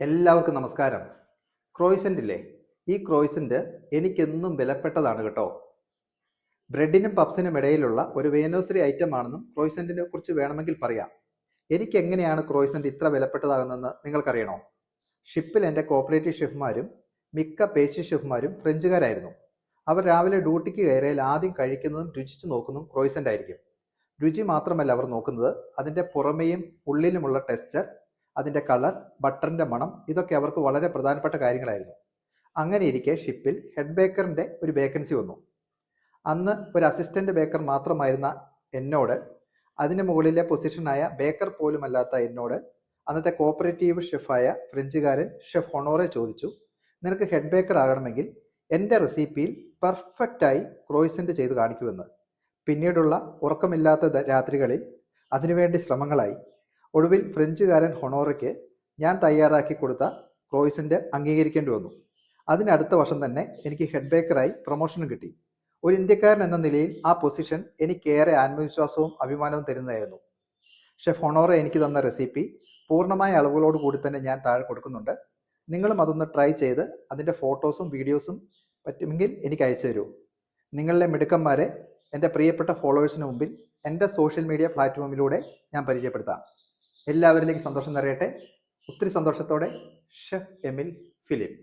എല്ലാവർക്കും നമസ്കാരം. ക്രോയ്സൻ്റ് ഇല്ലേ? ഈ ക്രോയ്സൻ്റ് എനിക്കെന്നും വിലപ്പെട്ടതാണ് കേട്ടോ. ബ്രെഡിനും പപ്സിനും ഇടയിലുള്ള ഒരു വേനോസറി ഐറ്റം ആണെന്നും ക്രോയ്സൻറ്റിനെ കുറിച്ച് വേണമെങ്കിൽ പറയാം. എനിക്ക് എങ്ങനെയാണ് ക്രോയ്സൻ്റ് ഇത്ര വിലപ്പെട്ടതാകുന്നതെന്ന് നിങ്ങൾക്കറിയണോ? ഷിപ്പിൽ എൻ്റെ കോപ്പറേറ്റീവ് ഷെഫ്മാരും മിക്ക പേസ്ട്രി ഷെഫ്മാരും ഫ്രഞ്ചുകാരായിരുന്നു. അവർ രാവിലെ ഡ്യൂട്ടിക്ക് കയറിയാൽ ആദ്യം കഴിക്കുന്നതും രുചിച്ചു നോക്കുന്നതും ക്രോയ്സൻ്റ് ആയിരിക്കും. രുചി മാത്രമല്ല അവർ നോക്കുന്നത്, അതിൻ്റെ പുറമേയും ഉള്ളിലുമുള്ള ടെക്സ്ചർ, അതിൻ്റെ കളർ, ബട്ടറിൻ്റെ മണം, ഇതൊക്കെ അവർക്ക് വളരെ പ്രധാനപ്പെട്ട കാര്യങ്ങളായിരുന്നു. അങ്ങനെ ഇരിക്കെ ഷിപ്പിൽ ഹെഡ് ബേക്കറിൻ്റെ ഒരു വേക്കൻസി വന്നു. അന്ന് ഒരു അസിസ്റ്റൻ്റ് ബേക്കർ മാത്രമായിരുന്ന എന്നോട്, അതിന് മുകളിലെ പൊസിഷനായ ബേക്കർ പോലുമല്ലാത്ത എന്നോട് അന്നത്തെ കോപ്പറേറ്റീവ് ഷെഫായ ഫ്രഞ്ചുകാരൻ ഷെഫ് ഹൊണോറെ ചോദിച്ചു, നിനക്ക് ഹെഡ് ബേക്കർ ആകണമെങ്കിൽ എൻ്റെ റെസിപ്പിയിൽ പെർഫെക്റ്റായി ക്രോയ്സൻ്റ് ചെയ്ത് കാണിക്കുമെന്ന്. പിന്നീടുള്ള ഉറക്കമില്ലാത്ത രാത്രികളിൽ അതിനുവേണ്ടി ശ്രമങ്ങളായി. ഒടുവിൽ ഫ്രഞ്ചുകാരൻ ഹൊണോറയ്ക്ക് ഞാൻ തയ്യാറാക്കി കൊടുത്ത ക്രോയ്സൻ്റ് അംഗീകരിക്കേണ്ടി വന്നു. അതിനടുത്ത വർഷം തന്നെ എനിക്ക് ഹെഡ് ബേക്കറായി പ്രൊമോഷനും കിട്ടി. ഒരു ഇന്ത്യക്കാരൻ എന്ന നിലയിൽ ആ പൊസിഷൻ എനിക്കേറെ ആത്മവിശ്വാസവും അഭിമാനവും തരുന്നതായിരുന്നു. ഷെഫ് ഹൊണോറെ എനിക്ക് തന്ന റെസിപ്പി പൂർണ്ണമായ അളവുകളോട് കൂടി തന്നെ ഞാൻ താഴെ കൊടുക്കുന്നുണ്ട്. നിങ്ങളും അതൊന്ന് ട്രൈ ചെയ്ത് അതിൻ്റെ ഫോട്ടോസും വീഡിയോസും പറ്റുമെങ്കിൽ എനിക്ക് അയച്ചു തരൂ. നിങ്ങളിലെ മിടുക്കന്മാരെ എൻ്റെ പ്രിയപ്പെട്ട ഫോളോവേഴ്സിന് മുമ്പിൽ എൻ്റെ സോഷ്യൽ മീഡിയ പ്ലാറ്റ്ഫോമിലൂടെ ഞാൻ പരിചയപ്പെടുത്താം. എല്ലാവരിലേക്കും സന്തോഷം നിറയട്ടെ. ഒത്തിരി സന്തോഷത്തോടെ, ഷെഫ് എമിൽ ഫിലിപ്പ്.